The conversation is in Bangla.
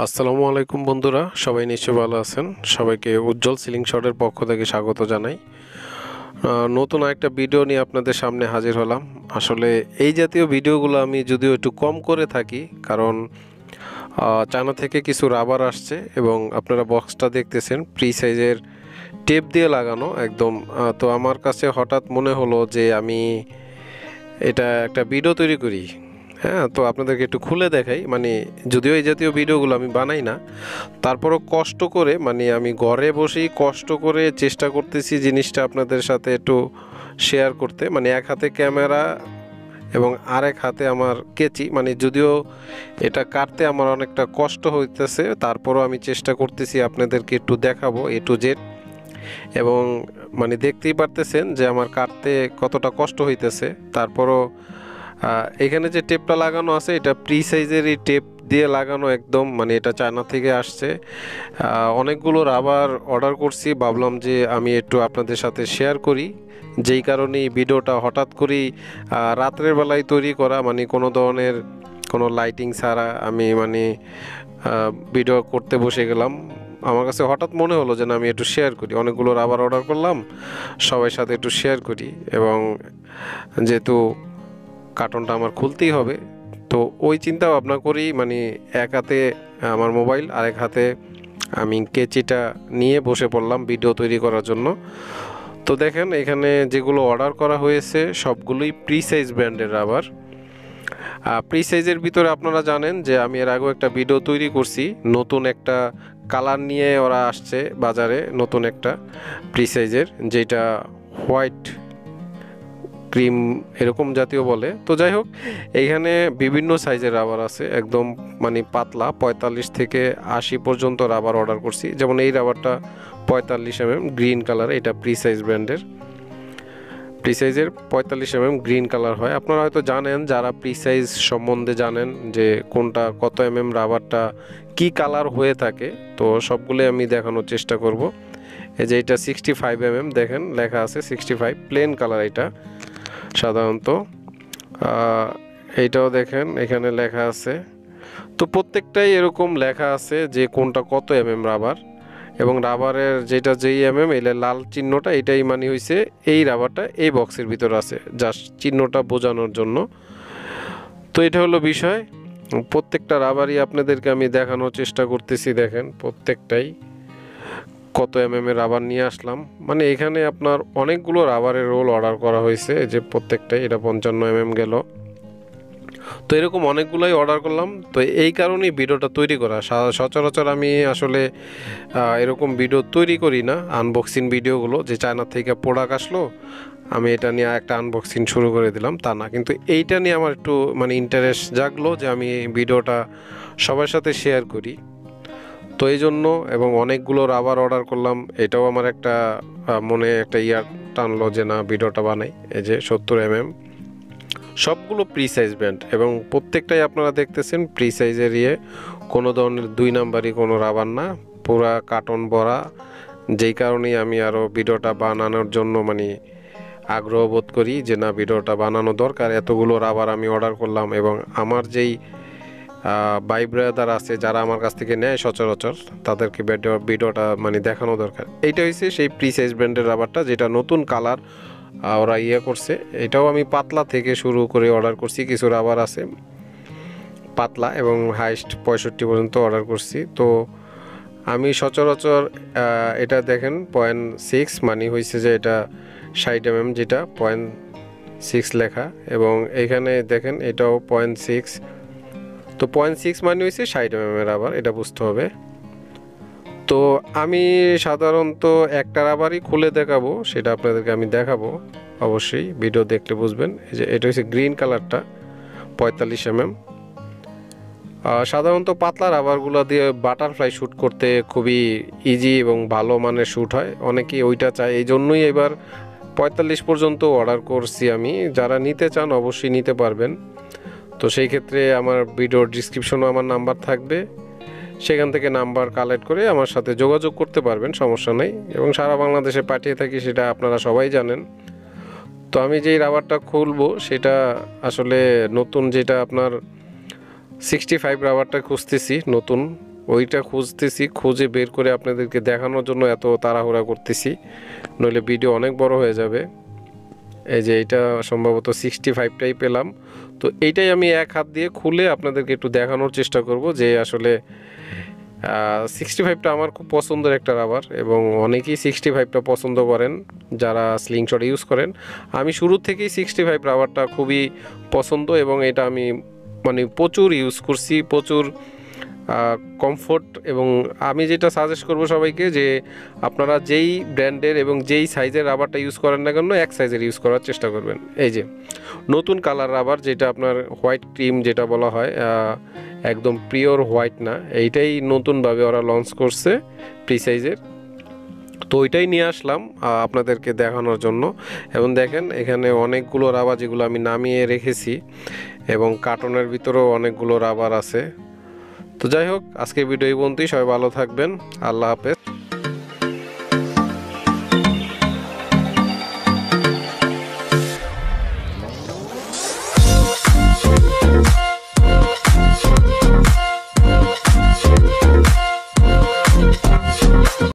আসসালামু আলাইকুম বন্ধুরা, সবাই নিশ্চয়ই ভালো আছেন। সবাইকে উজ্জ্বল সিলিং শটের পক্ষ থেকে স্বাগত জানাই। নতুন একটা ভিডিও নিয়ে আপনাদের সামনে হাজির হলাম। আসলে এই জাতীয় ভিডিওগুলো আমি যদিও একটু কম করে থাকি, কারণ চায়না থেকে কিছু রাবার আসছে এবং আপনারা বক্সটা দেখতেছেন প্রি সাইজের টেপ দিয়ে লাগানো একদম। তো আমার কাছে হঠাৎ মনে হলো যে আমি এটা একটা ভিডিও তৈরি করি। হ্যাঁ, তো আপনাদেরকে একটু খুলে দেখাই। মানে যদিও এই জাতীয় ভিডিওগুলো আমি বানাই না, তারপরও কষ্ট করে, মানে আমি ঘরে বসেই কষ্ট করে চেষ্টা করতেছি জিনিসটা আপনাদের সাথে একটু শেয়ার করতে। মানে এক হাতে ক্যামেরা এবং আরেক হাতে আমার কেচি। মানে যদিও এটা কাটতে আমার অনেকটা কষ্ট হইতেছে, তারপরও আমি চেষ্টা করতেছি আপনাদেরকে একটু দেখাবো এ টু জেড। এবং মানে দেখতেই পারতেছেন যে আমার কাটতে কতটা কষ্ট হইতেছে। তারপরও এখানে যে টেপটা লাগানো আছে এটা প্রি সাইজেরই টেপ দিয়ে লাগানো একদম। মানে এটা চায়না থেকে আসছে। অনেকগুলো রাবার অর্ডার করছি, ভাবলাম যে আমি একটু আপনাদের সাথে শেয়ার করি। যেই কারণে ভিডিওটা হঠাৎ করেই রাত্রের বেলায় তৈরি করা, মানে কোনো ধরনের কোনো লাইটিং ছাড়া আমি মানে ভিডিও করতে বসে গেলাম। আমার কাছে হঠাৎ মনে হলো যে না, আমি একটু শেয়ার করি। অনেকগুলো রাবার অর্ডার করলাম, সবার সাথে একটু শেয়ার করি। এবং যেহেতু কার্টনটা আমার খুলতেই হবে, তো ওই চিন্তা ভাবনা করেই মানে এক হাতে আমার মোবাইল, আরেক হাতে আমি কেচিটা নিয়ে বসে পড়লাম ভিডিও তৈরি করার জন্য। তো দেখেন এখানে যেগুলো অর্ডার করা হয়েছে সবগুলোই প্রি সাইজ ব্র্যান্ডের রাবার। প্রি সাইজের ভিতরে আপনারা জানেন যে আমি এর আগেও একটা ভিডিও তৈরি করছি, নতুন একটা কালার নিয়ে ওরা আসছে বাজারে, নতুন একটা প্রি সাইজের, যেটা হোয়াইট ক্রিম এরকম জাতীয় বলে। তো যাই হোক, এইখানে বিভিন্ন সাইজের রাবার আছে, একদম মানে পাতলা 45 থেকে 80 পর্যন্ত রাবার অর্ডার করছি। যেমন এই রাবারটা 45 গ্রিন কালার, এটা প্রি সাইজ ব্র্যান্ডের। প্রি সাইজের 45 গ্রিন কালার হয়। আপনারা হয়তো জানেন, যারা প্রি সাইজ সম্বন্ধে জানেন যে কোনটা কত রাবারটা কি কালার হয়ে থাকে, তো সবগুলো আমি দেখানোর চেষ্টা করব। এই যে এটা 65 দেখেন লেখা আছে 65 প্লেন কালার এটা সাধারণত। এইটাও দেখেন এখানে লেখা আছে। তো প্রত্যেকটাই এরকম লেখা আছে যে কোনটা কত রাবার, এবং রাবারের যেটা যেই এলে লাল চিহ্নটা এটাই মানে হয়েছে এই রাবারটা এই বক্সের ভিতর আছে, জাস্ট চিহ্নটা বোঝানোর জন্য। তো এটা হলো বিষয়। প্রত্যেকটা রাবারই আপনাদেরকে আমি দেখানোর চেষ্টা করতেছি। দেখেন প্রত্যেকটাই কত রাবার নিয়ে আসলাম। মানে এখানে আপনার অনেকগুলো রাবারের রোল অর্ডার করা হয়েছে, এই যে প্রত্যেকটাই, এটা 55 গেল। তো এরকম অনেকগুলোই অর্ডার করলাম। তো এই কারণেই ভিডিওটা তৈরি করা। সচরাচর আমি আসলে এরকম ভিডিও তৈরি করি না, আনবক্সিং ভিডিওগুলো যে চায়না থেকে প্রোডাক্ট আসলো আমি এটা নিয়ে একটা আনবক্সিং শুরু করে দিলাম, তা না। কিন্তু এইটা নিয়ে আমার একটু মানে ইন্টারেস্ট জাগলো যে আমি ভিডিওটা সবার সাথে শেয়ার করি। তো এই জন্য, এবং অনেকগুলো রাবার অর্ডার করলাম, এটাও আমার একটা মনে একটা ইয়ার টানলো যে না ভিডিওটা বানাই। এই যে 70 সবগুলো প্রি সাইজ ব্র্যান্ড, এবং প্রত্যেকটাই আপনারা দেখতেছেন প্রি সাইজের কোনো ধরনের 2 নাম্বারই কোনো রাবার না, পুরা কার্টন ভরা। যেই কারণেই আমি আরও ভিডিওটা বানানোর জন্য মানে আগ্রহ বোধ করি যে না ভিডিওটা বানানো দরকার। এতগুলো রাবার আমি অর্ডার করলাম, এবং আমার যেই ভাই ব্রাদার আছে যারা আমার কাছ থেকে নেয় সচরাচর, তাদেরকে ভিডিওটা মানে দেখানো দরকার। এইটা হচ্ছে সেই প্রি সাইজ ব্র্যান্ডের রাবারটা, যেটা নতুন কালার ওরা করছে। এটাও আমি পাতলা থেকে শুরু করে অর্ডার করছি, কিছু রাবার আছে পাতলা, এবং হাইস্ট 65 পর্যন্ত অর্ডার করছি। তো আমি সচরাচর এটা দেখেন 0.6 মানে হয়েছে যে এটা 60 যেটা 0.6 লেখা, এবং এখানে দেখেন এটাও 0.6। তো 0.6 মানে হয়েছে 60 রাবার, এটা বুঝতে হবে। তো আমি সাধারণত একটা রাবারই খুলে দেখাবো, সেটা আপনাদেরকে আমি দেখাবো অবশ্যই, ভিডিও দেখলে বুঝবেন। এই যে এটা হচ্ছে গ্রিন কালারটা 45 সাধারণত পাতলা রাবারগুলো দিয়ে বাটারফ্লাই শ্যুট করতে খুবই ইজি এবং ভালো মানের শ্যুট হয়, অনেকেই ওইটা চায়। এই জন্যই এবার 45 পর্যন্ত অর্ডার করছি আমি। যারা নিতে চান অবশ্যই নিতে পারবেন। তো সেই ক্ষেত্রে আমার ভিডিওর ডিসক্রিপশনেও আমার নাম্বার থাকবে, সেখান থেকে নাম্বার কালেক্ট করে আমার সাথে যোগাযোগ করতে পারবেন, সমস্যা নেই। এবং সারা বাংলাদেশে পাঠিয়ে থাকি, সেটা আপনারা সবাই জানেন। তো আমি যেই রাবারটা খুলবো সেটা আসলে নতুন, যেটা আপনার 65 রাবারটা খুঁজতেছি নতুন, ওইটা খুঁজতেছি, খুঁজে বের করে আপনাদেরকে দেখানোর জন্য এত তাড়াহুড়া করতেছি, নইলে ভিডিও অনেক বড় হয়ে যাবে। এই যে এটা সম্ভবত 65টাই পেলাম। তো এইটাই আমি এক হাত দিয়ে খুলে আপনাদেরকে একটু দেখানোর চেষ্টা করব যে আসলে 65টা আমার খুব পছন্দের একটা রাবার, এবং অনেকেই 65টা পছন্দ করেন যারা স্লিংশট ইউজ করেন। আমি শুরু থেকেই 65 রাবারটা খুবই পছন্দ, এবং এটা আমি মানে প্রচুর ইউজ করছি, প্রচুর কমফোর্ট। এবং আমি যেটা সাজেস্ট করব সবাইকে, যে আপনারা যেই ব্র্যান্ডের এবং যেই সাইজের রাবারটা ইউজ করেন না কেন, এক সাইজের ইউজ করার চেষ্টা করবেন। এই যে নতুন কালার রাবার, যেটা আপনার হোয়াইট ক্রিম যেটা বলা হয়, একদম পিওর হোয়াইট না, এইটাই নতুনভাবে ওরা লঞ্চ করছে প্রি সাইজের। তো ওইটাই নিয়ে আসলাম আপনাদেরকে দেখানোর জন্য। এবং দেখেন এখানে অনেকগুলো রাবার যেগুলো আমি নামিয়ে রেখেছি, এবং কার্টনের ভিতরেও অনেকগুলো রাবার আছে। তো যাই হোক, আজকে ভিডিও এই পর্যন্তই। সবাই ভালো থাকবেন, আল্লাহ হাফেজ।